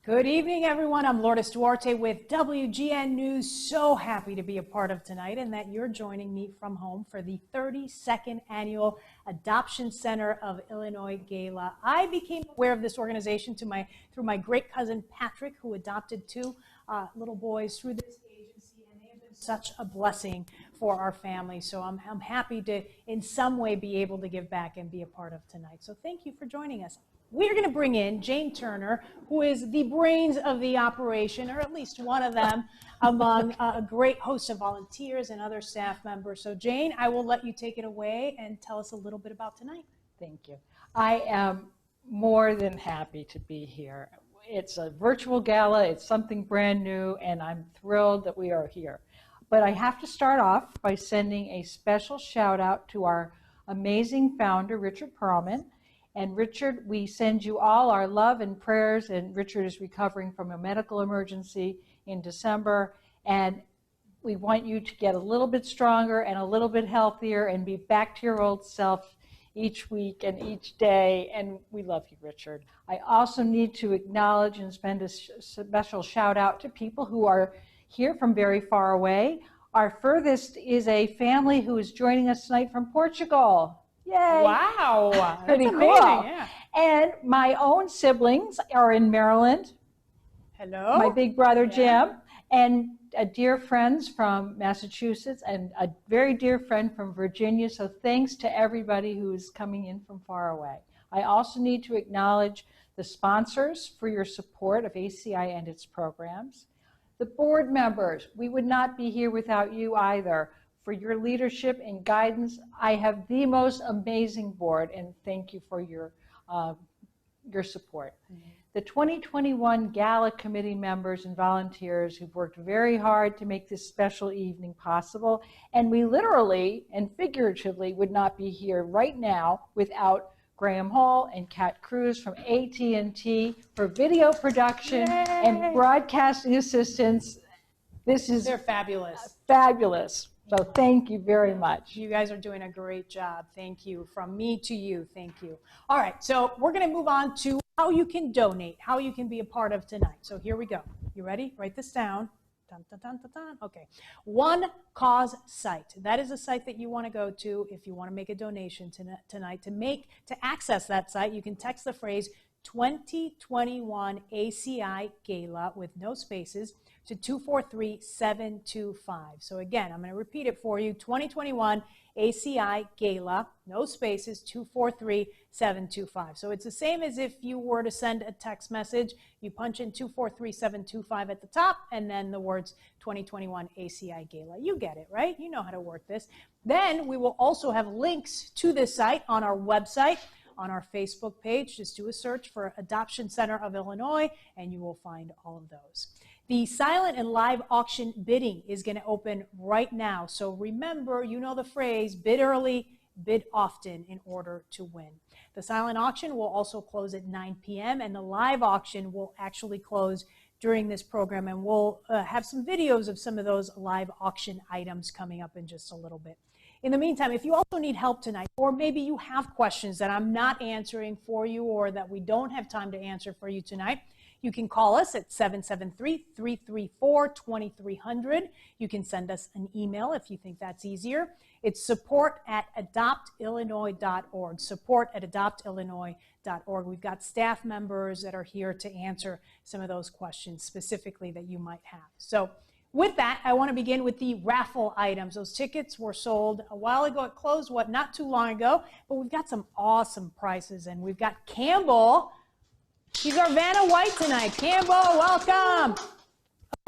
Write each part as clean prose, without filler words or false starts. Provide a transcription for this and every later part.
Good evening, everyone. I'm Lourdes Duarte with WGN News. So happy to be a part of tonight and that you're joining me from home for the 32nd Annual Adoption Center of Illinois Gala. I became aware of this organization through my great cousin Patrick, who adopted two little boys through this agency, and they have been such a blessing for our family. So I'm happy to, in some way, be able to give back and be a part of tonight. So thank you for joining us. We're going to bring in Jane Turner, who is the brains of the operation, or at least one of them, among a great host of volunteers and other staff members. So Jane, I will let you take it away and tell us a little bit about tonight. Thank you. I am more than happy to be here. It's a virtual gala, it's something brand new, and I'm thrilled that we are here. But I have to start off by sending a special shout out to our amazing founder, Richard Perlman. And Richard, we send you all our love and prayers, and Richard is recovering from a medical emergency in December, and we want you to get a little bit stronger and a little bit healthier and be back to your old self each week and each day, and we love you, Richard. I also need to acknowledge and spend a special shout out to people who are here from very far away. Our furthest is a family who is joining us tonight from Portugal. Yay! Wow, Pretty that's cool. amazing, yeah. And my own siblings are in Maryland. Hello. My big brother, Jim, and dear friends from Massachusetts, and a very dear friend from Virginia. So thanks to everybody who is coming in from far away. I also need to acknowledge the sponsors for your support of ACI and its programs. The board members, we would not be here without you either. For your leadership and guidance, I have the most amazing board, and thank you for your support. Mm-hmm. The 2021 Gala Committee members and volunteers who've worked very hard to make this special evening possible, and we literally and figuratively would not be here right now without Graham Hall and Kat Cruz from AT&T for video production and broadcasting assistance. They're fabulous. Fabulous. So thank you very much. You guys are doing a great job. Thank you. From me to you, thank you. All right, so we're going to move on to how you can donate, how you can be a part of tonight. So here we go. You ready? Write this down. Dun, dun, dun, dun, dun. Okay. One Cause site. That is a site that you want to go to if you want to make a donation tonight. To access that site, you can text the phrase 2021 ACI Gala with no spaces to 243-725. So again, I'm going to repeat it for you. 2021 ACI Gala, no spaces, 243-725. So it's the same as if you were to send a text message. You punch in 243-725 at the top, and then the words 2021 ACI Gala. You get it, right? You know how to work this. Then we will also have links to this site on our website, on our Facebook page. Just do a search for Adoption Center of Illinois, and you will find all of those. The silent and live auction bidding is going to open right now. So remember, you know the phrase, bid early, bid often in order to win. The silent auction will also close at 9 p.m. and the live auction will actually close during this program. And we'll have some videos of some of those live auction items coming up in just a little bit. In the meantime, if you also need help tonight, or maybe you have questions that I'm not answering for you or that we don't have time to answer for you tonight, you can call us at 773-334-2300. You can send us an email if you think that's easier. It's support@adoptillinois.org, support@adoptillinois.org. We've got staff members that are here to answer some of those questions specifically that you might have. So with that, I want to begin with the raffle items. Those tickets were sold a while ago. It closed, not too long ago, but we've got some awesome prices, and we've got Campbell. He's our Vanna White tonight. Campbell, welcome.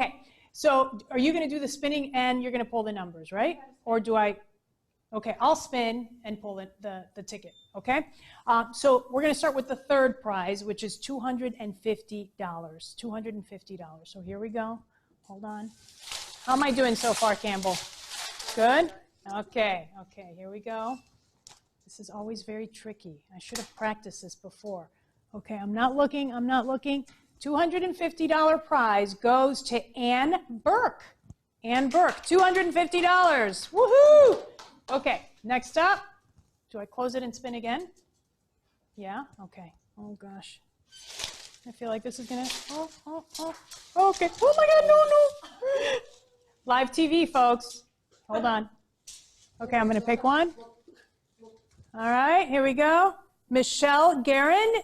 Okay, so are you going to do the spinning and you're going to pull the numbers, right? Or do I? Okay, I'll spin and pull the ticket, okay? So we're going to start with the third prize, which is $250. $250. So here we go. Hold on. How am I doing so far, Campbell? Good? Okay, here we go. This is always very tricky. I should have practiced this before. Okay, I'm not looking. $250 prize goes to Ann Burke. Ann Burke, $250. Woohoo! Okay, next up. Do I close it and spin again? Yeah? Okay. Oh, gosh. I feel like this is going to... Oh, okay. Oh, my God, no. Live TV, folks. Hold on. Okay, I'm going to pick one. All right, here we go. Michelle Guerin,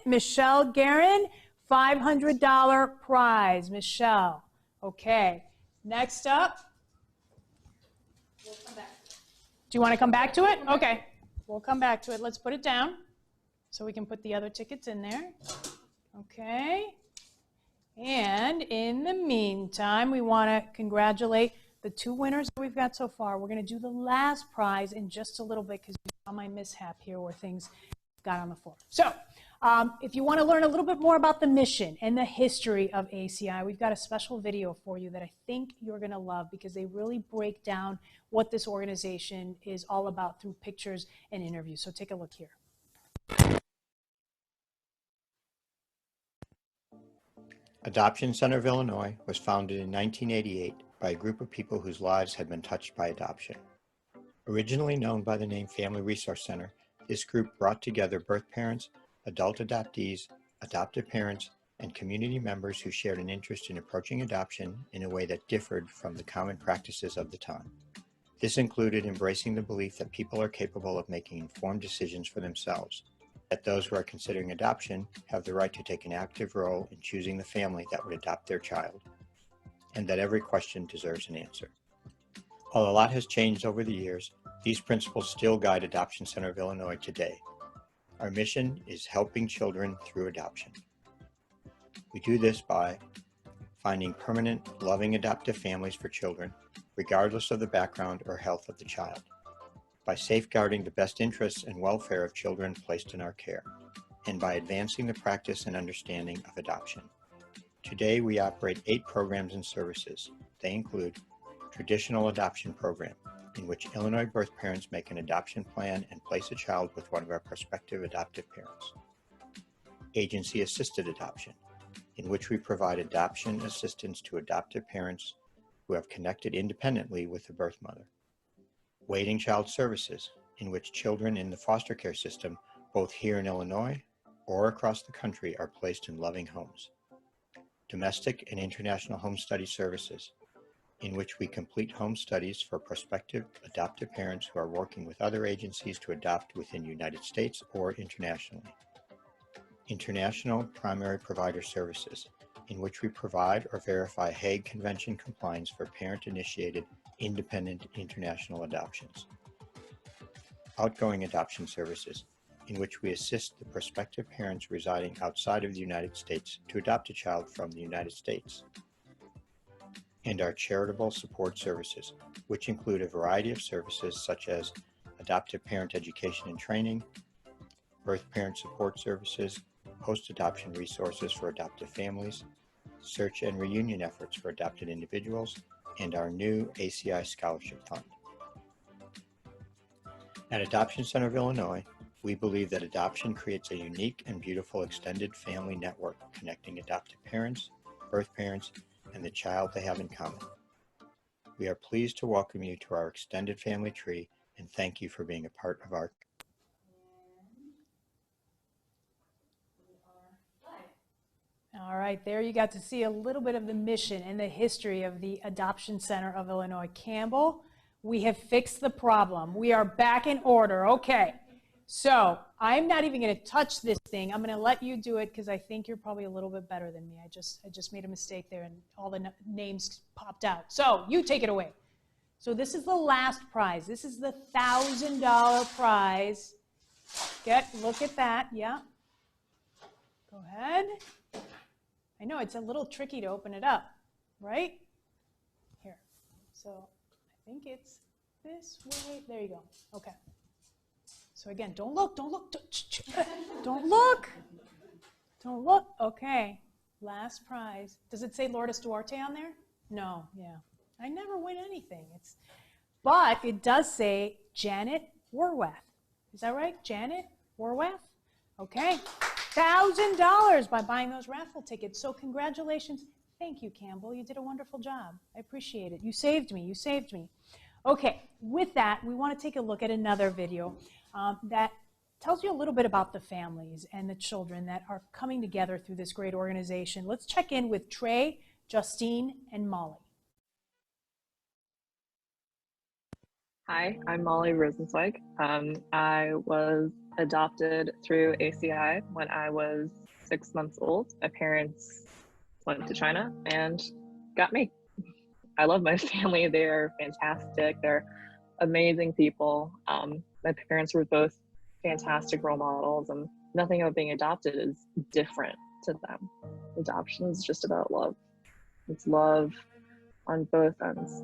$500 prize. Michelle. Okay. Next up. We'll come back. Do you want to come back to it? Okay. We'll come back to it. Let's put it down so we can put the other tickets in there. Okay. And in the meantime, we want to congratulate the two winners that we've got so far. We're going to do the last prize in just a little bit because you saw my mishap here where things got on the floor. So if you want to learn a little bit more about the mission and the history of ACI, we've got a special video for you that I think you're going to love because they really break down what this organization is all about through pictures and interviews. So take a look here. Adoption Center of Illinois was founded in 1988 by a group of people whose lives had been touched by adoption. Originally known by the name Family Resource Center, This group brought together birth parents, adult adoptees, adoptive parents, and community members who shared an interest in approaching adoption in a way that differed from the common practices of the time. This included embracing the belief that people are capable of making informed decisions for themselves, that those who are considering adoption have the right to take an active role in choosing the family that would adopt their child, and that every question deserves an answer. While a lot has changed over the years, these principles still guide Adoption Center of Illinois today. Our mission is helping children through adoption. We do this by finding permanent, loving adoptive families for children, regardless of the background or health of the child, by safeguarding the best interests and welfare of children placed in our care, and by advancing the practice and understanding of adoption. Today, we operate 8 programs and services. They include Traditional Adoption Program, in which Illinois birth parents make an adoption plan and place a child with one of our prospective adoptive parents. Agency-Assisted Adoption, in which we provide adoption assistance to adoptive parents who have connected independently with the birth mother. Waiting Child Services, in which children in the foster care system, both here in Illinois or across the country, are placed in loving homes. Domestic and International Home Study Services, in which we complete home studies for prospective adoptive parents who are working with other agencies to adopt within the United States or internationally. International Primary Provider Services, in which we provide or verify Hague Convention compliance for parent-initiated independent international adoptions. Outgoing Adoption Services, in which we assist the prospective parents residing outside of the United States to adopt a child from the United States. And our Charitable Support Services, which include a variety of services such as adoptive parent education and training, birth parent support services, post-adoption resources for adoptive families, search and reunion efforts for adopted individuals, and our new ACI Scholarship Fund. At Adoption Center of Illinois, we believe that adoption creates a unique and beautiful extended family network connecting adoptive parents, birth parents, and the child they have in common. We are pleased to welcome you to our extended family tree and thank you for being a part of our. All right, there you got to see a little bit of the mission and the history of the Adoption Center of Illinois. Campbell, we have fixed the problem. We are back in order. Okay, so I'm not even going to touch this thing. I'm going to let you do it because I think you're probably a little bit better than me. I just made a mistake there and all the names popped out. So you take it away. So this is the last prize. This is the $1,000 prize. Look at that. Yeah. Go ahead. I know it's a little tricky to open it up, right? Here. So I think it's this way. There you go. Okay. So again, don't look. Don't look. Don't look. Don't look. Okay. Last prize. Does it say Lourdes Duarte on there? No. Yeah. I never win anything. But it does say Janet Warwath. Is that right? Janet Warwath? Okay. $1,000 by buying those raffle tickets. So congratulations. Thank you, Campbell. You did a wonderful job. I appreciate it. You saved me. You saved me. Okay, with that, we want to take a look at another video that tells you a little bit about the families and the children that are coming together through this great organization. Let's check in with Trey, Justine, and Molly. Hi, I'm Molly Rosenzweig. I was adopted through ACI when I was 6 months old. My parents went to China and got me. I love my family. They're fantastic. They're amazing people. My parents were both fantastic role models, and nothing about being adopted is different to them. Adoption is just about love. It's love on both ends,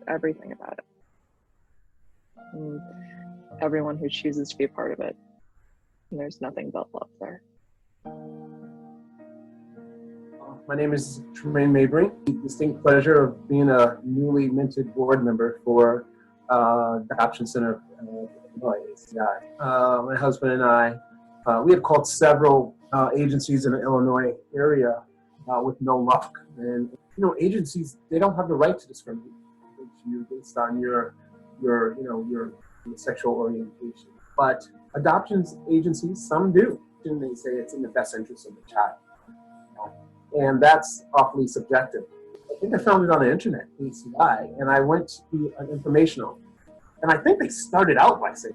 everything about it. And everyone who chooses to be a part of it. And there's nothing but love there. My name is Tremaine Mabry. The distinct pleasure of being a newly minted board member for Adoption Center of Illinois, ACI. My husband and I, we had called several agencies in the Illinois area with no luck. And agencies, they don't have the right to discriminate against you based on your sexual orientation. But Adoptions agencies, some do. And they say it's in the best interest of the child. And that's awfully subjective. I think I found it on the internet, ACI, and I went to an informational. And I think they started out by saying,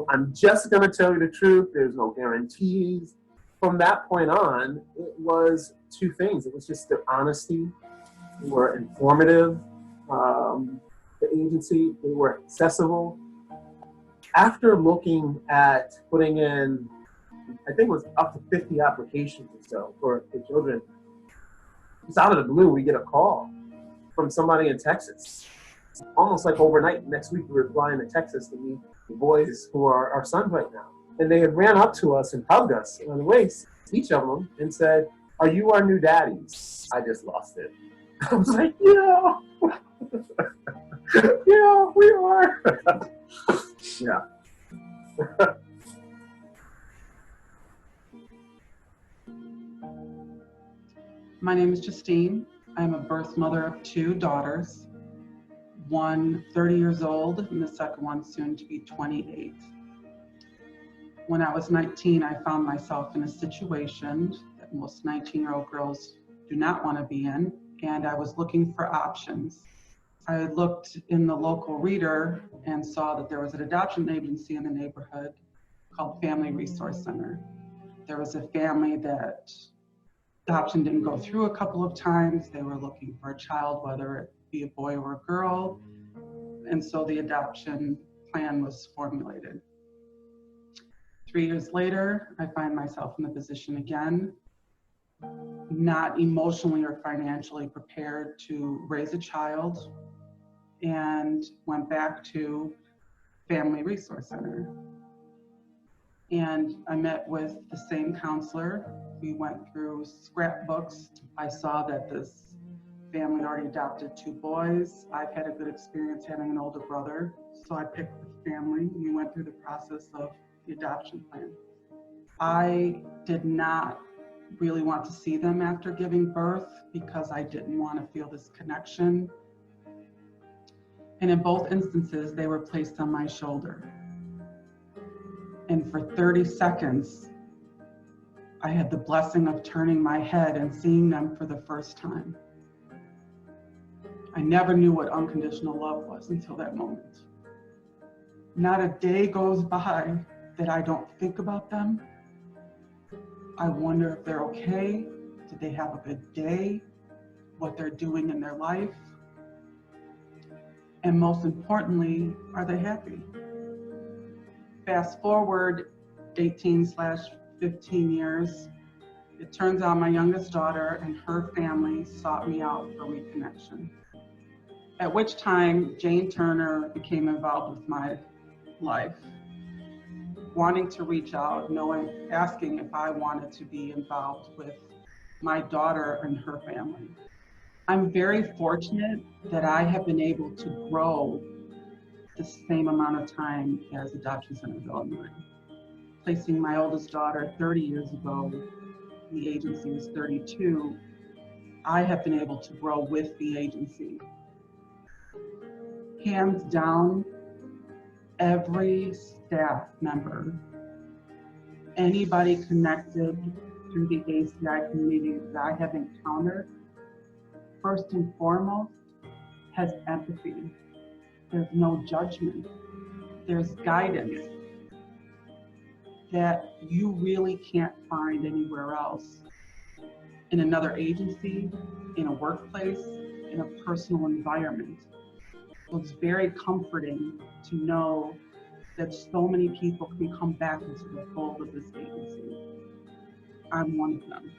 I'm just going to tell you the truth. There's no guarantees. From that point on, it was two things. It was just their honesty. They were informative. The agency, they were accessible. After looking at putting in, I think it was up to 50 applications or so for children, it's out of the blue, we get a call from somebody in Texas. Almost like overnight. Next week, we were flying to Texas to meet the boys who are our sons right now. And they had ran up to us and hugged us on the waist, each of them, and said, "Are you our new daddies?" I just lost it. I was like, yeah. Yeah, we are. Yeah. My name is Justine. I'm a birth mother of 2 daughters, one 30 years old and the second one soon to be 28. When I was 19, I found myself in a situation that most 19-year-old girls do not want to be in, and I was looking for options. I looked in the local reader and saw that there was an adoption agency in the neighborhood called Family Resource Center. There was a family that adoption didn't go through a couple of times. They were looking for a child, whether it be a boy or a girl. And so the adoption plan was formulated. 3 years later, I find myself in the position again, not emotionally or financially prepared to raise a child, and went back to Family Resource Center. And I met with the same counselor. We went through scrapbooks. I saw that this family already adopted 2 boys. I've had a good experience having an older brother, so I picked the family. We went through the process of the adoption plan. I did not really want to see them after giving birth because I didn't want to feel this connection. And in both instances, they were placed on my shoulder. And for 30 seconds, I had the blessing of turning my head and seeing them for the first time. I never knew what unconditional love was until that moment. Not a day goes by that I don't think about them. I wonder if they're okay. Did they have a good day? What they're doing in their life? And most importantly, are they happy? Fast forward 18/15 years, it turns out my youngest daughter and her family sought me out for reconnection. At which time, Jane Turner became involved with my life, wanting to reach out, asking if I wanted to be involved with my daughter and her family. I'm very fortunate that I have been able to grow the same amount of time as Adoption Center of Illinois. Placing my oldest daughter 30 years ago, the agency was 32, I have been able to grow with the agency. Hands down, every staff member, anybody connected through the ACI community that I have encountered, first and foremost, has empathy. There's no judgment. There's guidance that you really can't find anywhere else. In another agency, in a workplace, in a personal environment. So it's very comforting to know that so many people can come back into the fold of this agency. I'm one of them.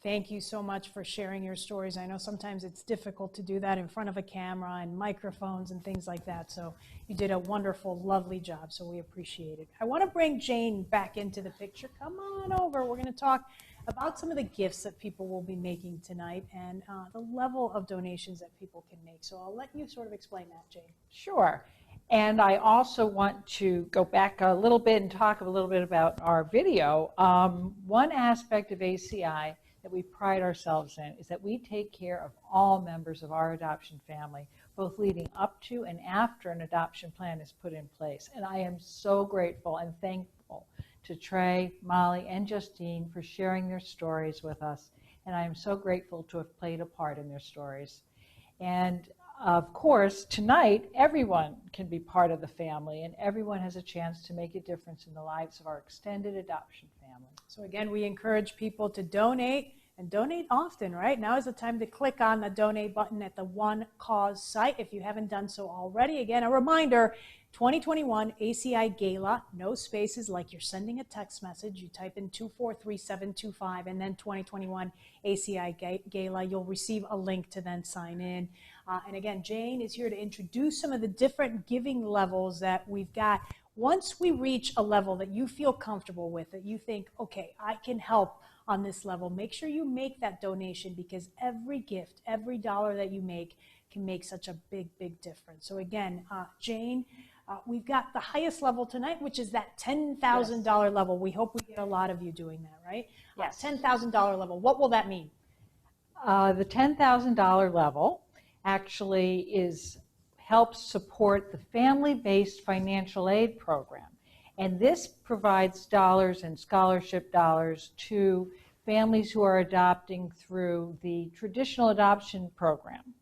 Thank you so much for sharing your stories. I know sometimes it's difficult to do that in front of a camera and microphones and things like that. So you did a wonderful, lovely job. So we appreciate it. I want to bring Jane back into the picture. Come on over. We're going to talk about some of the gifts that people will be making tonight and the level of donations that people can make. So I'll let you sort of explain that, Jane. Sure. And I also want to go back a little bit and talk a little bit about our video. One aspect of ACI that we pride ourselves in is that we take care of all members of our adoption family, both leading up to and after an adoption plan is put in place. And I am so grateful and thankful to Trey, Molly, and Justine for sharing their stories with us. And I am so grateful to have played a part in their stories. And of course, tonight, everyone can be part of the family, and everyone has a chance to make a difference in the lives of our extended adoption family. So again, we encourage people to donate, and donate often, right? Now is the time to click on the donate button at the One Cause site if you haven't done so already. Again, a reminder, 2021 ACI Gala, no spaces, like you're sending a text message. You type in 243725 and then 2021 ACI Gala. You'll receive a link to then sign in. And again, Jane is here to introduce some of the different giving levels that we've got. Once we reach a level that you feel comfortable with, that you think, okay, I can help on this level, make sure you make that donation, because every gift, every dollar that you make can make such a big, big difference. So again, Jane, we've got the highest level tonight, which is that $10,000 level. We hope we get a lot of you doing that, right? Yes. $10,000 level. What will that mean? The $10,000 level actually helps support the family-based financial aid program. And this provides dollars and scholarship dollars to families who are adopting through the traditional adoption program.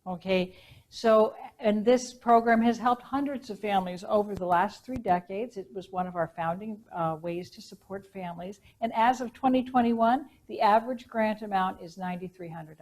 Okay, so, and this program has helped hundreds of families over the last 3 decades. It was one of our founding ways to support families. And as of 2021, the average grant amount is $9,300.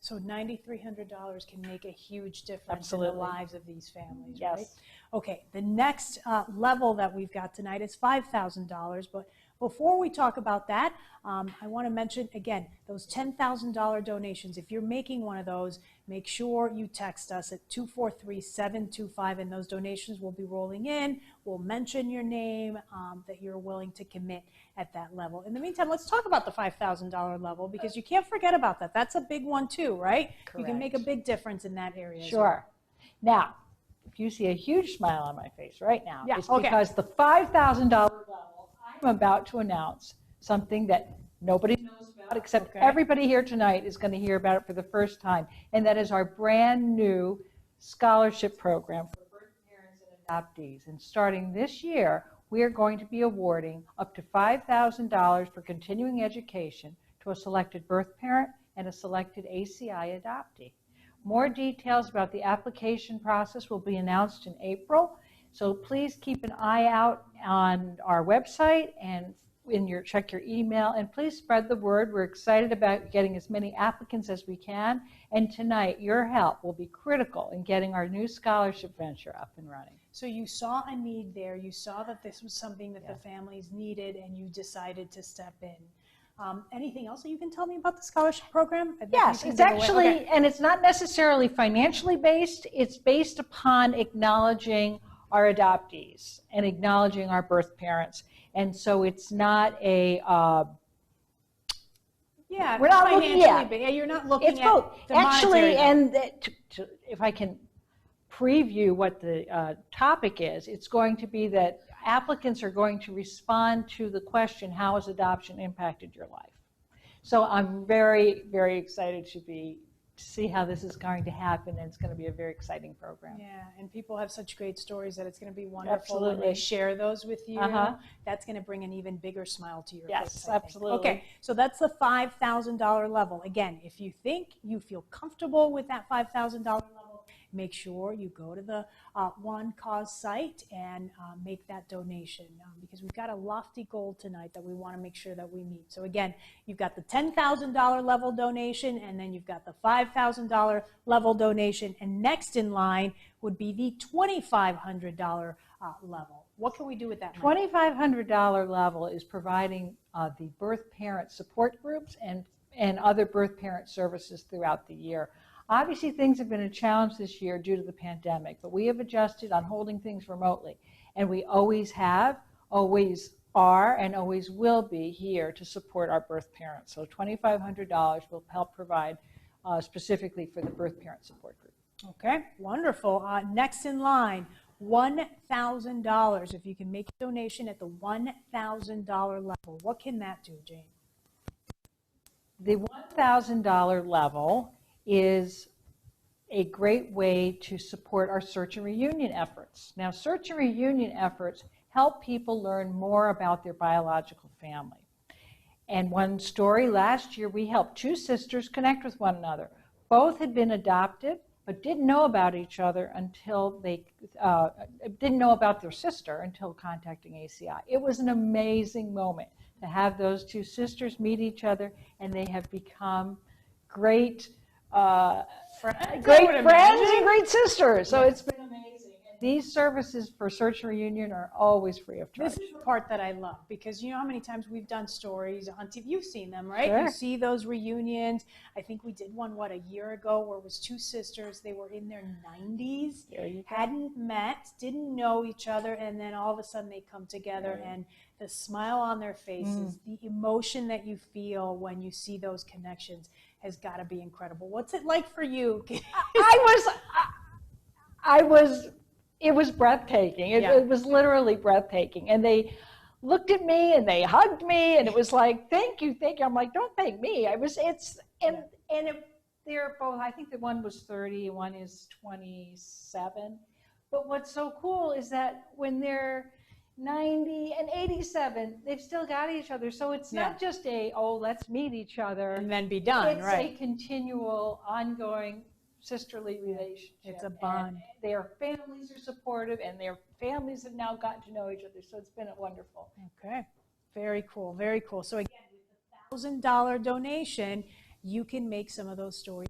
So $9,300 can make a huge difference Absolutely. in the lives of these families, Yes. right? Okay, the next level that we've got tonight is $5,000, but before we talk about that, I want to mention, again, those $10,000 donations. If you're making one of those, make sure you text us at 243725, and those donations will be rolling in. We'll mention your name, that you're willing to commit at that level. In the meantime, let's talk about the $5,000 level, because you can't forget about that. That's a big one too, right? Correct. You can make a big difference in that area. Sure. Now, if you see a huge smile on my face right now, Yeah, it's okay. because the $5,000 level, I'm about to announce something that nobody knows about, except everybody here tonight is going to hear about it for the first time, and that is our brand new scholarship program for birth parents and adoptees. And starting this year, we are going to be awarding up to $5,000 for continuing education to a selected birth parent and a selected ACI adoptee. More details about the application process will be announced in April, so please keep an eye out on our website and check your email, and please spread the word. We're excited about getting as many applicants as we can, and tonight your help will be critical in getting our new scholarship venture up and running. So you saw a need there, you saw that this was something that the families needed, and you decided to step in. Anything else that you can tell me about the scholarship program? Yes, it's actually, and it's not necessarily financially based, it's based upon acknowledging our adoptees and acknowledging our birth parents. And so it's not a, we're not looking at, you're not looking it's at both. the Actually, monetary. and if I can preview what the topic is, it's going to be that applicants are going to respond to the question, how has adoption impacted your life? So I'm very, very excited to see how this is going to happen, and it's going to be a very exciting program. Yeah, and people have such great stories that it's going to be wonderful Absolutely. when they share those with you. That's going to bring an even bigger smile to your face. Yes, absolutely. Okay, so that's the $5,000 level. Again, if you think you feel comfortable with that $5,000 level, make sure you go to the One Cause site and make that donation, because we've got a lofty goal tonight that we want to make sure that we meet. So again, you've got the $10,000 level donation, and then you've got the $5,000 level donation, and next in line would be the $2,500 level. What can we do with that money? $2,500 level is providing the birth parent support groups and other birth parent services throughout the year. Obviously, things have been a challenge this year due to the pandemic, but we have adjusted on holding things remotely. And we always have, always are, and always will be here to support our birth parents. So $2,500 will help provide specifically for the birth parent support group. Okay, wonderful. Next in line, $1,000. If you can make a donation at the $1,000 level, what can that do, Jane? The $1,000 level is a great way to support our search and reunion efforts. Now, search and reunion efforts help people learn more about their biological family. And one story, last year we helped two sisters connect with one another. Both had been adopted, but didn't know about each other until they didn't know about their sister until contacting ACI. It was an amazing moment to have those two sisters meet each other, and they have become great friends and great sisters. So it's been amazing. And these services for search and reunion are always free of charge. This is the part that I love, because you know how many times we've done stories on TV. You've seen them, right? Sure. You see those reunions. I think we did one, a year ago, where it was two sisters. They were in their 90s, hadn't met, didn't know each other, and then all of a sudden they come together, and the smile on their faces, the emotion that you feel when you see those connections has got to be incredible. What's it like for you? It was breathtaking. It was literally breathtaking. And they looked at me and they hugged me, and it was like, thank you, thank you. I'm like, don't thank me. They're both, I think the one was 30 and one is 27. But what's so cool is that when they're 90 and 87, they've still got each other. So it's not just let's meet each other and then be done, right? It's a continual, ongoing sisterly relationship. It's a bond. And their families are supportive, and their families have now gotten to know each other. So it's been wonderful. Okay, very cool, very cool. So again, with the $1,000 donation, you can make some of those stories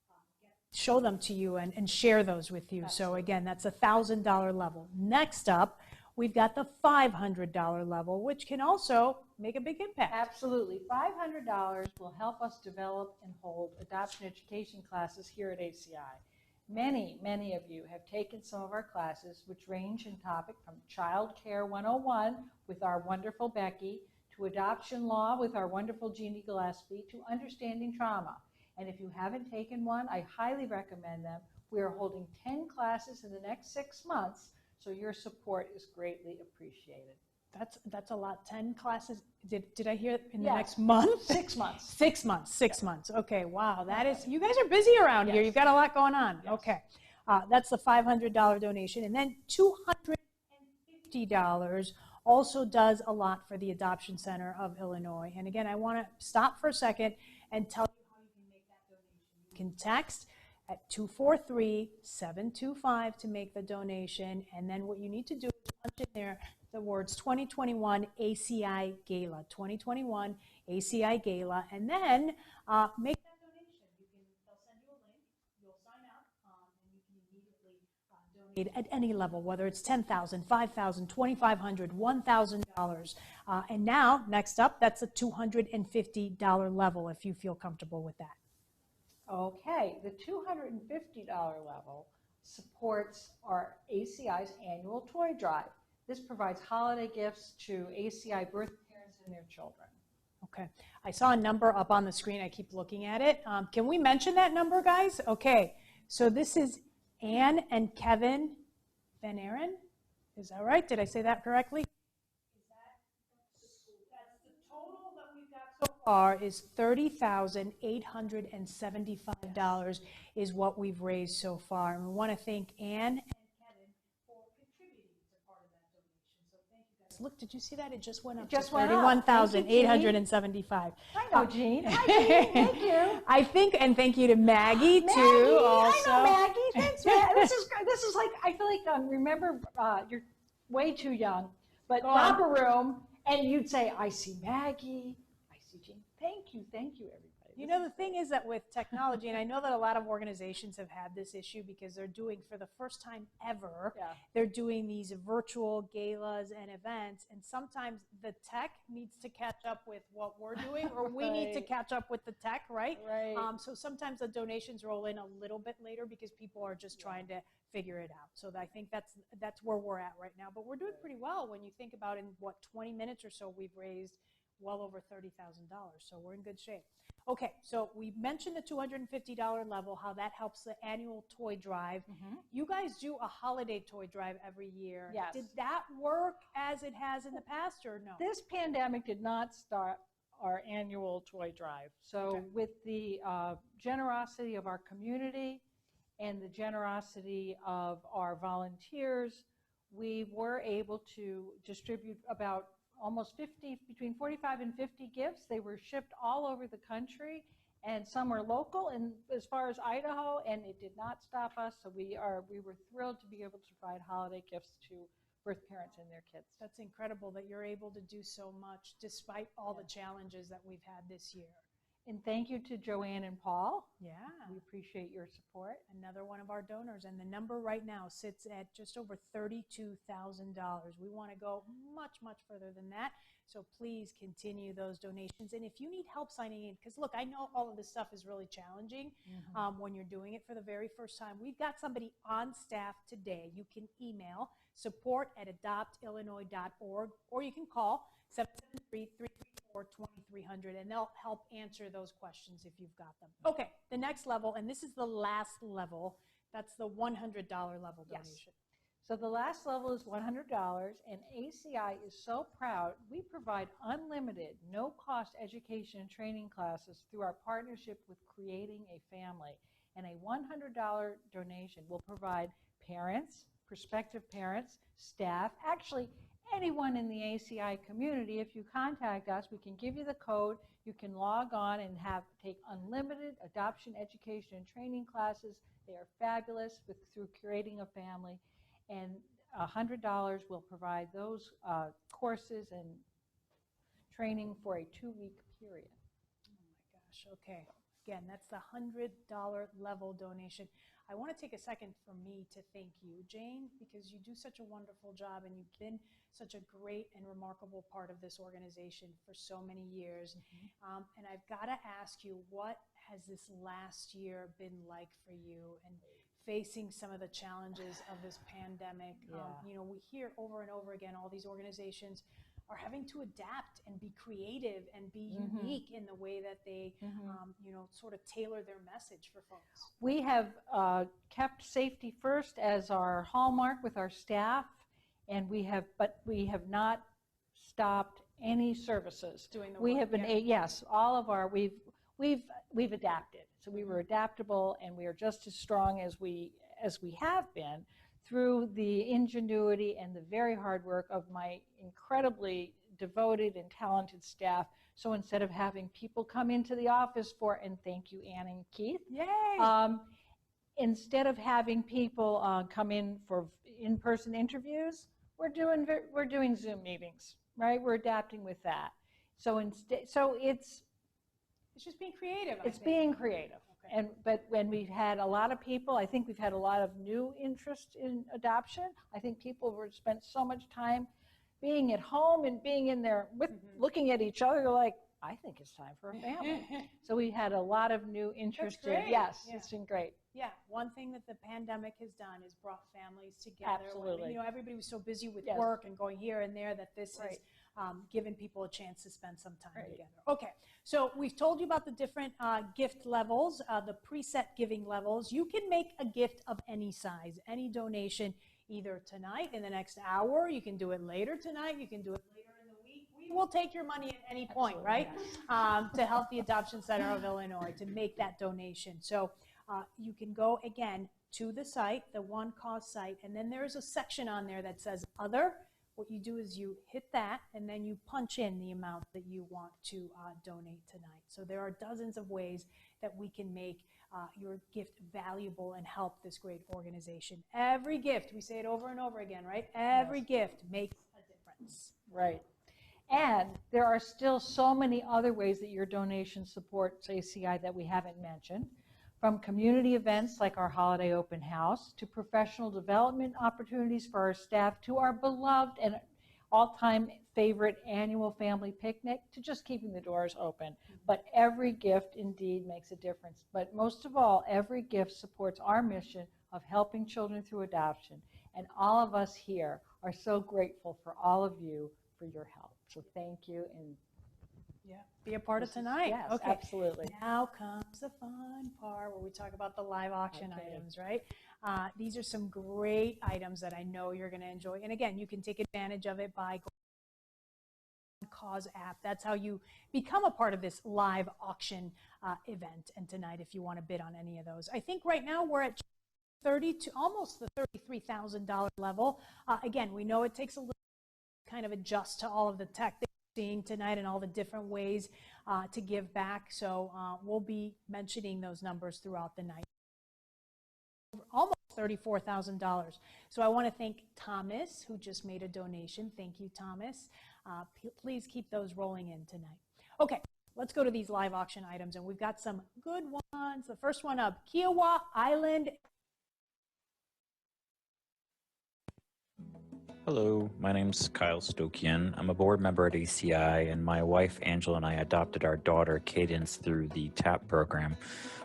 possible. Show them to you and share those with you. Absolutely. So again, that's a $1,000 level. Next up, we've got the $500 level, which can also make a big impact. Absolutely. $500 will help us develop and hold adoption education classes here at ACI. Many of you have taken some of our classes, which range in topic from Child Care 101 with our wonderful Becky, to Adoption Law with our wonderful Jeannie Gillespie, to Understanding Trauma. And if you haven't taken one, I highly recommend them. We are holding 10 classes in the next 6 months, so your support is greatly appreciated. That's a lot. 10 classes. Did I hear in the next month? 6 months. 6 months. 6 mons. Okay. Wow. That is. You guys are busy around here. You've got a lot going on. Yes. Okay. That's the $500 donation, and then $250 also does a lot for the Adoption Center of Illinois. And again, I want to stop for a second and tell you how you can make that donation. You can text at 243-725 to make the donation, and then what you need to do is punch in there the words 2021 ACI Gala, 2021 ACI Gala, and then make that donation. They'll send you a link, you'll sign up, and you can immediately donate at any level, whether it's $10,000, $5,000, $2,500, $1,000. And now, next up, that's a $250 level if you feel comfortable with that. Okay, the $250 level supports our ACI's annual toy drive. This provides holiday gifts to ACI birth parents and their children. Okay, I saw a number up on the screen. I keep looking at it. Can we mention that number, guys? Okay, so this is Anne and Kevin Van Aaron. Is that right? Did I say that correctly? That's the total that we've got so far is $30,875 is what we've raised so far. And we want to thank Anne and Kevin for contributing to part of that donation. So thank you guys. Look, did you see that? It just went up to $31,875. I know, Jean. Hi, Jean. Thank you. I think, and thank you to Maggie, too. Also. I know Maggie. Thanks, Maggie. This is like, I feel like, remember, you're way too young, but Romper Room, and you'd say, I see Maggie, I see Jean. Thank you, everybody. You know, the thing is that with technology, and I know that a lot of organizations have had this issue because they're doing, for the first time ever, they're doing these virtual galas and events, and sometimes the tech needs to catch up with what we're doing, or we need to catch up with the tech, right? So sometimes the donations roll in a little bit later because people are just trying to figure it out. So I think that's where we're at right now. But we're doing pretty well when you think about in, 20 minutes or so, we've raised well over $30,000. So we're in good shape. Okay, so we mentioned the $250 level, how that helps the annual toy drive. You guys do a holiday toy drive every year. Yes. Did that work as it has in the past, or no? This pandemic did not start our annual toy drive. So Okay. with the generosity of our community and the generosity of our volunteers, we were able to distribute about almost 50, between 45 and 50 gifts. They were shipped all over the country, and some are local and as far as Idaho, and it did not stop us. So we were thrilled to be able to provide holiday gifts to birth parents and their kids. That's incredible that you're able to do so much despite all the challenges that we've had this year. And thank you to Joanne and Paul. Yeah. We appreciate your support. Another one of our donors, and the number right now sits at just over $32,000. We want to go much, much further than that, so please continue those donations. And if you need help signing in, because look, I know all of this stuff is really challenging when you're doing it for the very first time. We've got somebody on staff today. You can email support@adoptillinois.org, or you can call 773-334-2300, and they'll help answer those questions if you've got them. Okay, the next level, and this is the last level, that's the $100 level donation. So the last level is $100, and ACI is so proud. We provide unlimited, no-cost education and training classes through our partnership with Creating a Family. And a $100 donation will provide parents, prospective parents, staff, actually anyone in the ACI community. If you contact us, we can give you the code. You can log on and take unlimited adoption education and training classes. They are fabulous through Creating a Family. And $100 will provide those courses and training for a 2-week period. Oh my gosh, okay. Again, that's the $100 level donation. I want to take a second for me to thank you, Jane, because you do such a wonderful job and you've been such a great and remarkable part of this organization for so many years. And I've got to ask you, what has this last year been like for you, and facing some of the challenges of this pandemic? You know, we hear over and over again, all these organizations are having to adapt and be creative and be unique in the way that they, you know, sort of tailor their message for folks. We have kept safety first as our hallmark with our staff, and we have not stopped any services. Doing the we work, have been yes, all of our we've adapted. So we were adaptable, and we are just as strong as we have been, through the ingenuity and the very hard work of my incredibly devoted and talented staff. So instead of having people come into the office and thank you, Ann and Keith. Yay! Instead of having people come in for in-person interviews, we're doing Zoom meetings, right? We're adapting with that. So it's just being creative. It's being creative. Okay. But when we've had a lot of people, I think we've had a lot of new interest in adoption. I think people have spent so much time being at home and being in there looking at each other. They're like, I think it's time for a family. So we had a lot of new interest. Yes, it's been great. Yeah, one thing that the pandemic has done is brought families together. Absolutely. When, you know, everybody was so busy with work and going here and there that this has given people a chance to spend some time together. Okay, so we've told you about the different gift levels, the preset giving levels. You can make a gift of any size, any donation, either tonight, in the next hour. You can do it later tonight. You can do it later in the week. We will take your money at any point, right? To help the Adoption Center of Illinois to make that donation. So you can go again to the site, the One Cause site, and then there's a section on there that says Other. What you do is you hit that, and then you punch in the amount that you want to donate tonight. So there are dozens of ways that we can make your gift valuable and help this great organization. Every gift, we say it over and over again, right? Every gift makes a difference. Right. And there are still so many other ways that your donation supports ACI that we haven't mentioned. From community events like our holiday open house, to professional development opportunities for our staff, to our beloved and all-time favorite annual family picnic, to just keeping the doors open. But every gift indeed makes a difference. But most of all, every gift supports our mission of helping children through adoption. And all of us here are so grateful for all of you for your help. So thank you, and be a part of tonight. Yes, okay. Absolutely. Now comes the fun part where we talk about the live auction items, right? These are some great items that I know you're going to enjoy. And again, you can take advantage of it by Cause app. That's how you become a part of this live auction event. And tonight, if you want to bid on any of those, I think right now we're at 30 to almost the $33,000 level. Again, we know it takes a little kind of adjust to all of the tech that we're seeing tonight and all the different ways to give back. So we'll be mentioning those numbers throughout the night. Almost $34,000. So I want to thank Thomas, who just made a donation. Thank you, Thomas. Please keep those rolling in tonight. Okay, let's go to these live auction items, and we've got some good ones. The first one up, Kiawah Island. Hello, my name's Kyle Stokian. I'm a board member at ACI, and my wife Angela and I adopted our daughter Cadence through the TAP program.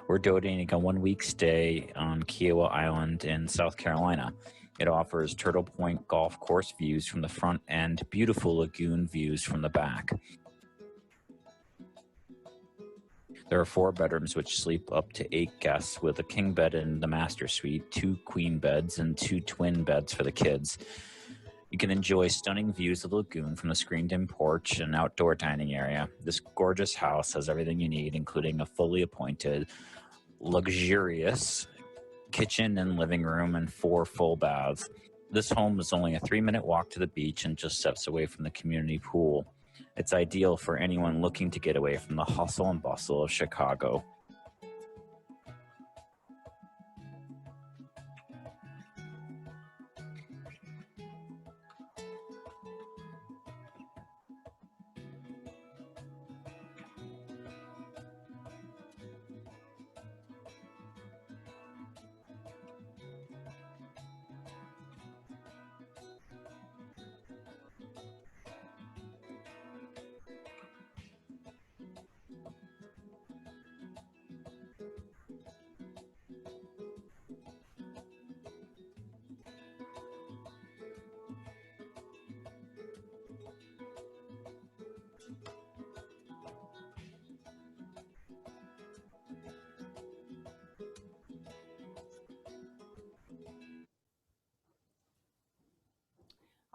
We're donating a 1-week stay on Kiawah Island in South Carolina. It offers Turtle Point golf course views from the front and beautiful lagoon views from the back. There are 4 bedrooms which sleep up to 8 guests, with a king bed in the master suite, 2 queen beds, and 2 twin beds for the kids. You can enjoy stunning views of the lagoon from the screened-in porch and outdoor dining area. This gorgeous house has everything you need, including a fully appointed, luxurious kitchen and living room and 4 full baths. This home is only a 3-minute walk to the beach and just steps away from the community pool. It's ideal for anyone looking to get away from the hustle and bustle of Chicago.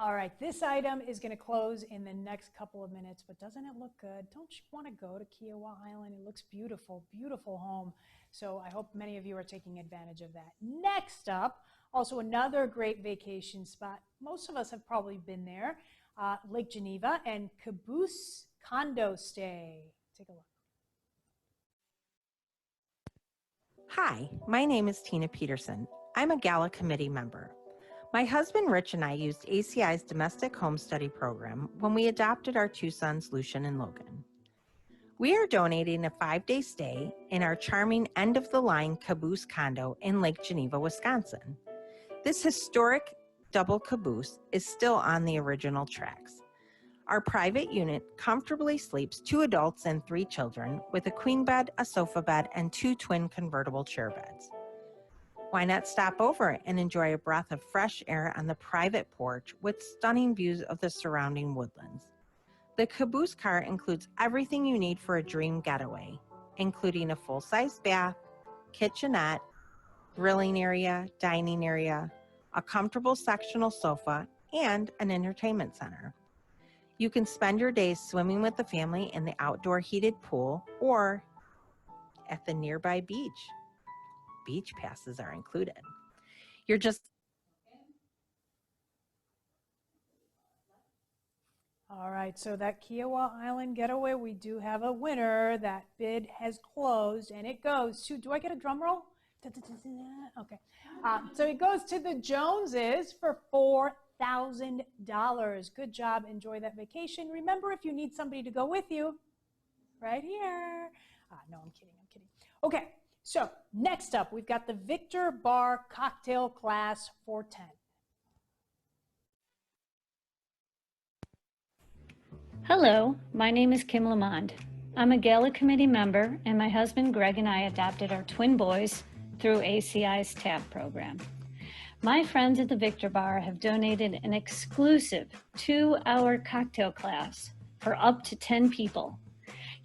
All right, this item is going to close in the next couple of minutes, but doesn't it look good? Don't you want to go to Kiawah Island? It looks beautiful, beautiful home. So I hope many of you are taking advantage of that. Next up, also another great vacation spot. Most of us have probably been there, Lake Geneva and Caboose Condo Stay. Take a look. Hi, my name is Tina Peterson. I'm a Gala committee member. My husband Rich and I used ACI's domestic home study program when we adopted our 2 sons, Lucian and Logan. We are donating a 5-day stay in our charming end-of-the-line Caboose condo in Lake Geneva, Wisconsin. This historic double caboose is still on the original tracks. Our private unit comfortably sleeps 2 adults and 3 children with a queen bed, a sofa bed, and 2 twin convertible chair beds. Why not stop over and enjoy a breath of fresh air on the private porch with stunning views of the surrounding woodlands? The caboose car includes everything you need for a dream getaway, including a full-size bath, kitchenette, grilling area, dining area, a comfortable sectional sofa, and an entertainment center. You can spend your days swimming with the family in the outdoor heated pool or at the nearby beach. Beach passes are included. You're just... All right, so that Kiawah Island getaway, we do have a winner. That bid has closed, and it goes to, do I get a drum roll? Okay, so it goes to the Joneses for $4,000. Good job, enjoy that vacation. Remember, if you need somebody to go with you, right here. No, I'm kidding. Okay, so next up, we've got the Victor Barr Cocktail Class 410. Hello, my name is Kim Lamond. I'm a Gala committee member, and my husband Greg and I adopted our twin boys through ACI's TAP program. My friends at the Victor Bar have donated an exclusive 2-hour cocktail class for up to 10 people.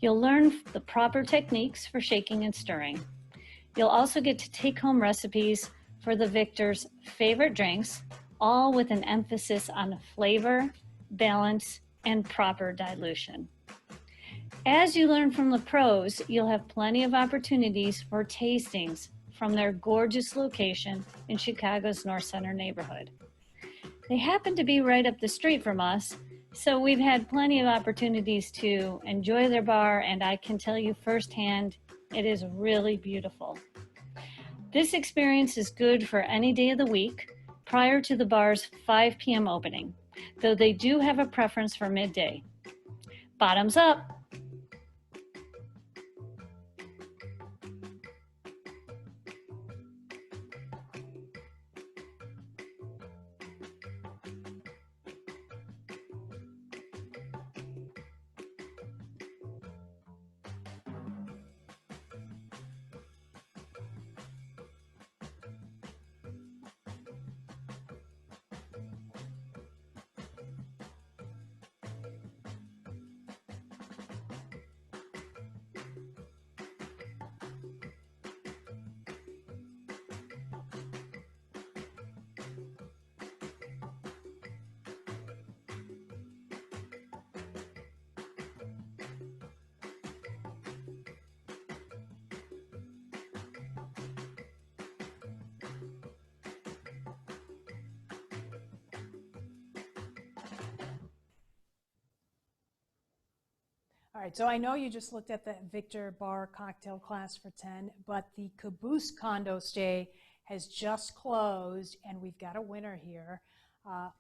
You'll learn the proper techniques for shaking and stirring. You'll also get to take home recipes for the Victor's favorite drinks, all with an emphasis on flavor, balance, and proper dilution. As you learn from the pros, you'll have plenty of opportunities for tastings from their gorgeous location in Chicago's North Center neighborhood. They happen to be right up the street from us, so we've had plenty of opportunities to enjoy their bar, and I can tell you firsthand, it is really beautiful. This experience is good for any day of the week prior to the bar's 5 p.m. opening, though they do have a preference for midday. Bottoms up! All right, so I know you just looked at the Victor Barr cocktail class for 10, but the Caboose condo stay has just closed, and we've got a winner here.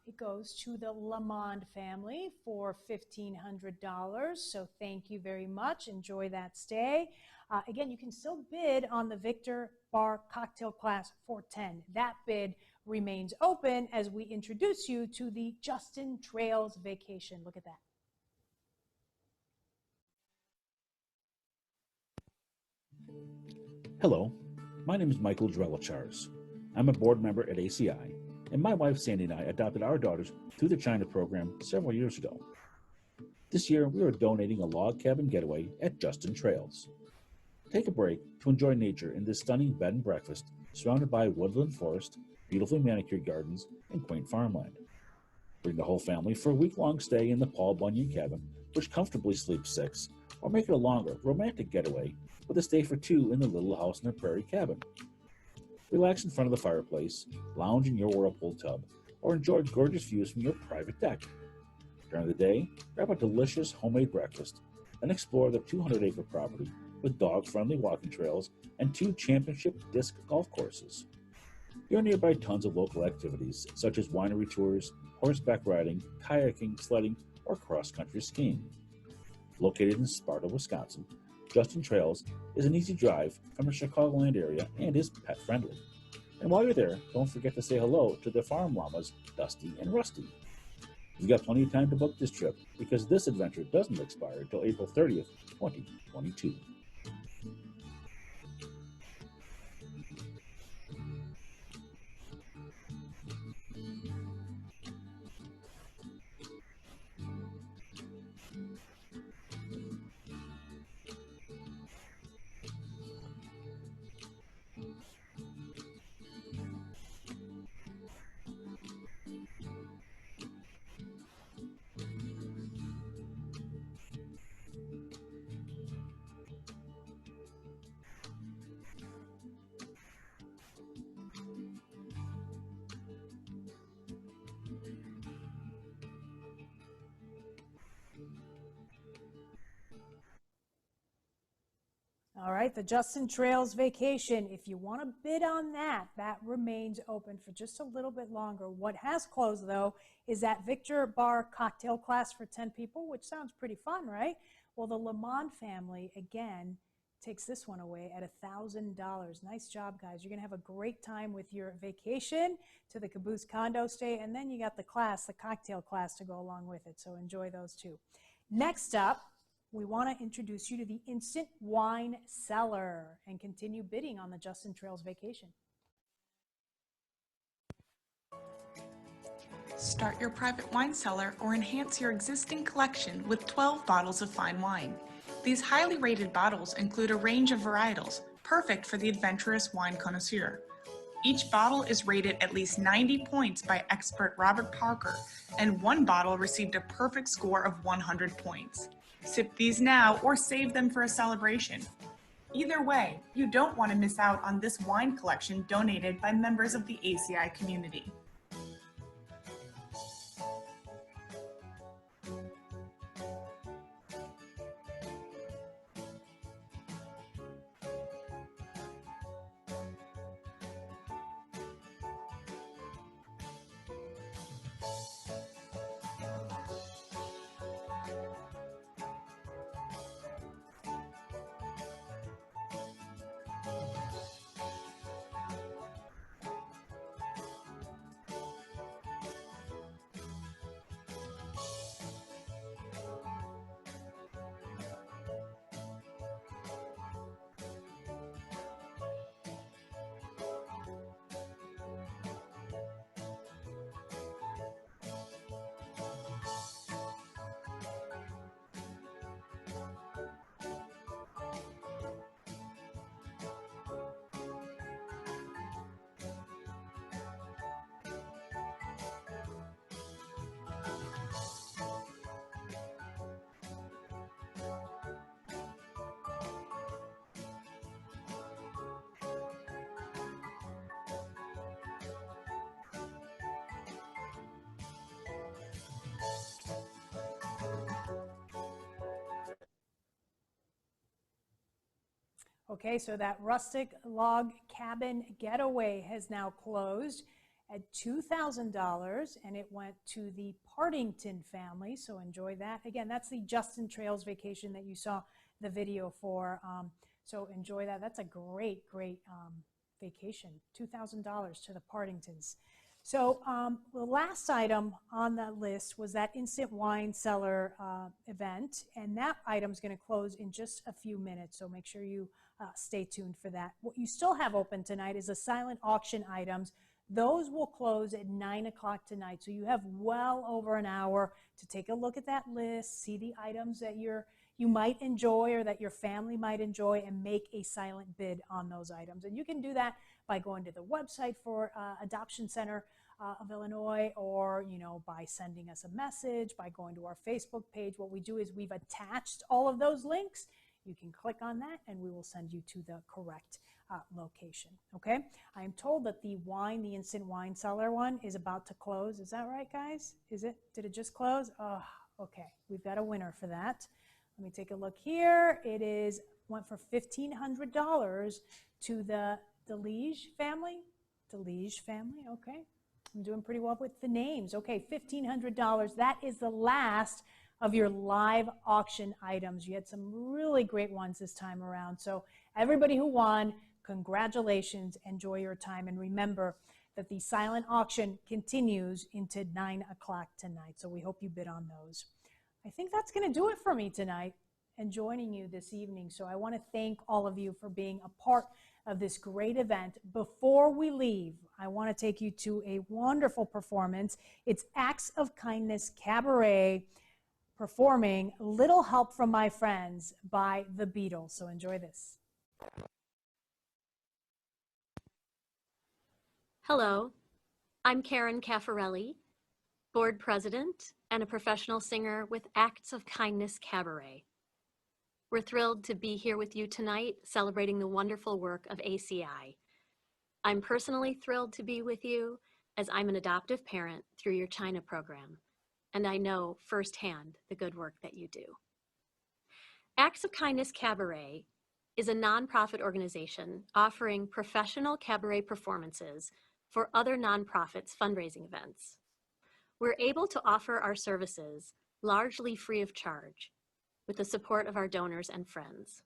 It goes to the Lamond family for $1,500, so thank you very much. Enjoy that stay. Again, you can still bid on the Victor Barr cocktail class for 10. That bid remains open as we introduce you to the Justin Trails Vacation. Look at that. Hello, my name is Michael Drelichars. I'm a board member at ACI, and my wife Sandy and I adopted our daughters through the China program several years ago. This year, we are donating a log cabin getaway at Justin Trails. Take a break to enjoy nature in this stunning bed and breakfast surrounded by woodland forest, beautifully manicured gardens, and quaint farmland. Bring the whole family for a week-long stay in the Paul Bunyan cabin, which comfortably sleeps 6, or make it a longer, romantic getaway with a stay for 2 in the Little House in the Prairie cabin. Relax in front of the fireplace, lounge in your whirlpool tub, or enjoy gorgeous views from your private deck. During the day, grab a delicious homemade breakfast, then explore the 200-acre property with dog-friendly walking trails and 2 championship disc golf courses. There are nearby tons of local activities such as winery tours, horseback riding, kayaking, sledding, or cross-country skiing. Located in Sparta, Wisconsin, Justin Trails is an easy drive from the Chicagoland area and is pet-friendly. And while you're there, don't forget to say hello to the farm llamas, Dusty and Rusty. You've got plenty of time to book this trip because this adventure doesn't expire until April 30th, 2022. All right, the Justin Trails Vacation. If you want to bid on that, that remains open for just a little bit longer. What has closed, though, is that Victor Barr cocktail class for 10 people, which sounds pretty fun, right? Well, the Lamond family, again, takes this one away at $1,000. Nice job, guys. You're going to have a great time with your vacation to the Caboose condo stay, and then you got the class, the cocktail class, to go along with it, so enjoy those too. Next up, we want to introduce you to the Instant Wine Cellar and continue bidding on the Justin Trails Vacation. Start your private wine cellar or enhance your existing collection with 12 bottles of fine wine. These highly rated bottles include a range of varietals, perfect for the adventurous wine connoisseur. Each bottle is rated at least 90 points by expert Robert Parker, and one bottle received a perfect score of 100 points. Sip these now or save them for a celebration. Either way, you don't want to miss out on this wine collection donated by members of the ACI community. Okay, so that rustic log cabin getaway has now closed at $2,000, and it went to the Partington family, so enjoy that. Again, that's the Justin Trails vacation that you saw the video for, so enjoy that. That's a great vacation, $2,000 to the Partingtons. So the last item on the list was that instant wine cellar event, and that item is going to close in just a few minutes, so make sure you stay tuned for that. What you still have open tonight is the silent auction items. Those will close at 9 o'clock tonight, so you have well over an hour to take a look at that list, see the items that you might enjoy or that your family might enjoy, and make a silent bid on those items. And you can do that by going to the website for Adoption Center of Illinois, or by sending us a message, by going to our Facebook page. What we do is we've attached all of those links. You can click on that and we will send you to the correct location. Okay, I am told that the instant wine cellar one is about to close. Is that right, guys? Did it just close? Oh, okay, we've got a winner for that. Let me take a look here. It went for $1,500 to the DeLige family. DeLige family, okay. I'm doing pretty well with the names. Okay, $1,500. That is the last of your live auction items. You had some really great ones this time around. So everybody who won, congratulations. Enjoy your time. And remember that the silent auction continues into 9 o'clock tonight. So we hope you bid on those. I think that's going to do it for me tonight and joining you this evening. So I want to thank all of you for being a part of this great event. Before we leave, I want to take you to a wonderful performance. It's Acts of Kindness Cabaret performing Little Help from My Friends by the Beatles. So enjoy this. Hello, I'm Karen Caffarelli, board president and a professional singer with Acts of Kindness Cabaret. We're thrilled to be here with you tonight, celebrating the wonderful work of ACI. I'm personally thrilled to be with you as I'm an adoptive parent through your China program, and I know firsthand the good work that you do. Acts of Kindness Cabaret is a nonprofit organization offering professional cabaret performances for other nonprofits' fundraising events. We're able to offer our services largely free of charge, with the support of our donors and friends.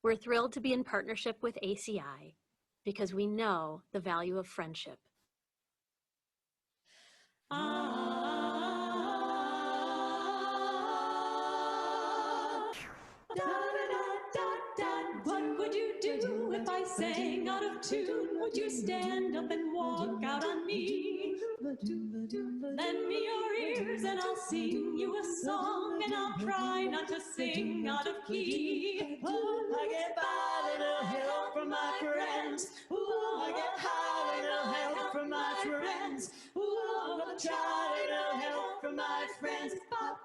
We're thrilled to be in partnership with ACI because we know the value of friendship. What would you do if I sang out of tune? Would you stand up and walk out on me? Lend me your ears and I'll sing you a song, and I'll try not to sing out of key. I get by, little help from my friends. Ooh, I get high, little help from my friends. Ooh, I'm gonna try, little help from my friends. Pop,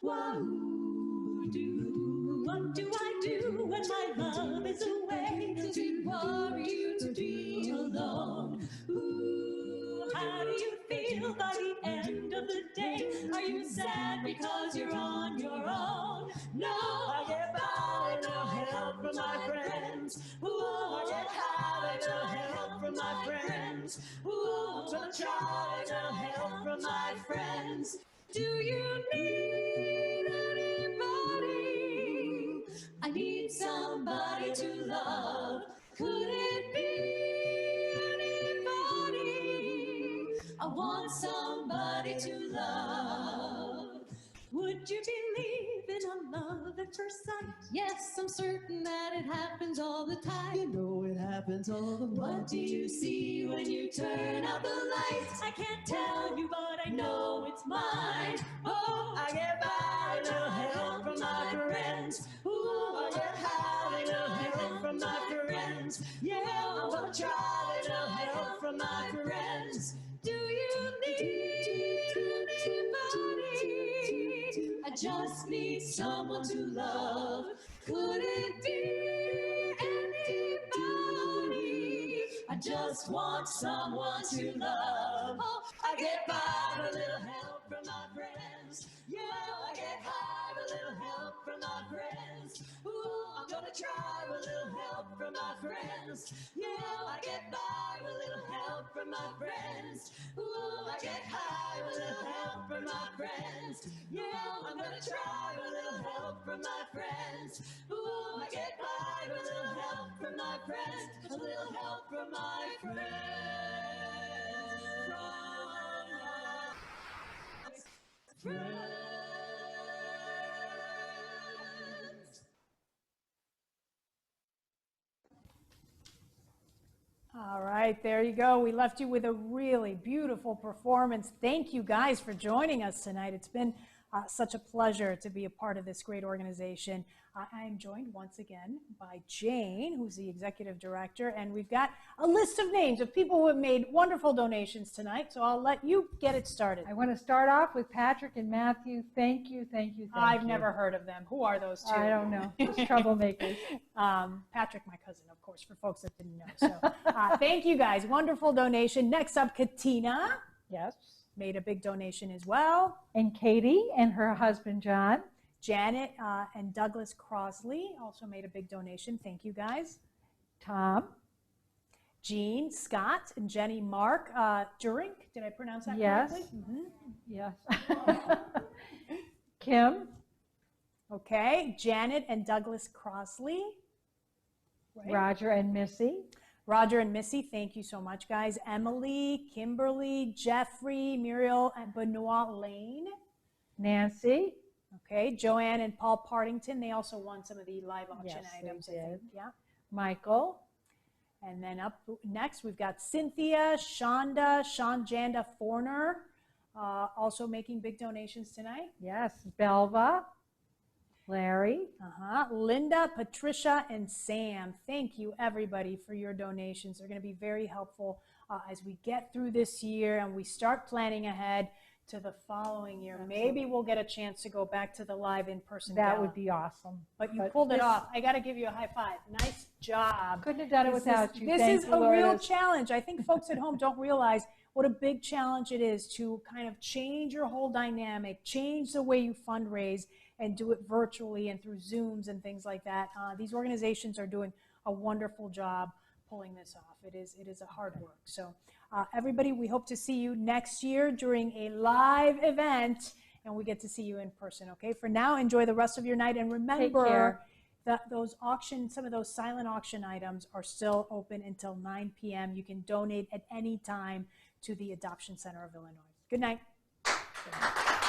wahoo, doo. What do I do when my love is away? Does it worry you to be alone? Ooh, how do you feel by the end of the day? Are you sad because you're on your own? No, I get by, no help from my friends. Ooh, I get high, no help from my friends. Ooh, I'm gonna try, no help from my friends. Do you need anybody? I need somebody to love. Could it be anybody? I want somebody to love. Would you believe in a love at first sight? Yes, I'm certain that it happens all the time. You know it happens all the time. What do you see when you turn out the lights? I can't tell you, but I know it's mine. Oh, I get by, no help from my friends. Ooh, I get high, no help from my friends. Yeah, I'm gonna try, no help from my friends. Do you need anybody? I just need someone to love. Could it be anybody? I just want someone to love. Oh, I get by with a little help from my friends. Yeah, I get high with a little help from my friends. Ooh, I'm gonna try with a little help from my friends. Yeah, I get by with a little help from my friends. Ooh, I get high with a little help from my friends. Yeah, I'm gonna try with a little help from my friends. Ooh, I get by with a little help from my friends. A little help from my friends. All right, there you go. We left you with a really beautiful performance. Thank you guys for joining us tonight. It's been such a pleasure to be a part of this great organization. I am joined once again by Jane, who's the executive director, and we've got a list of names of people who have made wonderful donations tonight, so I'll let you get it started. I want to start off with Patrick and Matthew. Thank you, thank you, thank you. I've never heard of them. Who are those two? I don't know. Just troublemakers. Patrick, my cousin, of course, for folks that didn't know. So thank you guys. Wonderful donation. Next up, Katina. Yes. Made a big donation as well. And Katie and her husband, John. Janet and Douglas Crosley also made a big donation. Thank you, guys. Tom. Jean, Scott, and Jenny Mark. Durink, did I pronounce that correctly? Yes. Kim. Okay. Janet and Douglas Crosley. Right. Roger and Missy. Roger and Missy, thank you so much, guys. Emily, Kimberly, Jeffrey, Muriel, and Benoit Lane. Nancy. Okay, Joanne and Paul Partington, they also won some of the live auction items. They did. I think. Yeah. Michael. And then up next, we've got Cynthia, Shonda, Shanjanda Forner, also making big donations tonight. Yes, Belva. Larry. Linda, Patricia, and Sam. Thank you, everybody, for your donations. They're going to be very helpful as we get through this year and we start planning ahead to the following year. Absolutely. Maybe we'll get a chance to go back to the live in-person That gala. would be awesome. But you pulled it off. I got to give you a high five. Nice job. Couldn't have done it without you. This is a real challenge. I think folks at home don't realize what a big challenge it is to kind of change your whole dynamic, change the way you fundraise, and do it virtually and through Zooms and things like that. These organizations are doing a wonderful job pulling this off. It is a hard work. So everybody, we hope to see you next year during a live event and we get to see you in person, okay? For now, enjoy the rest of your night and remember that some of those silent auction items are still open until 9 p.m. You can donate at any time to the Adoption Center of Illinois. Good night. Good night.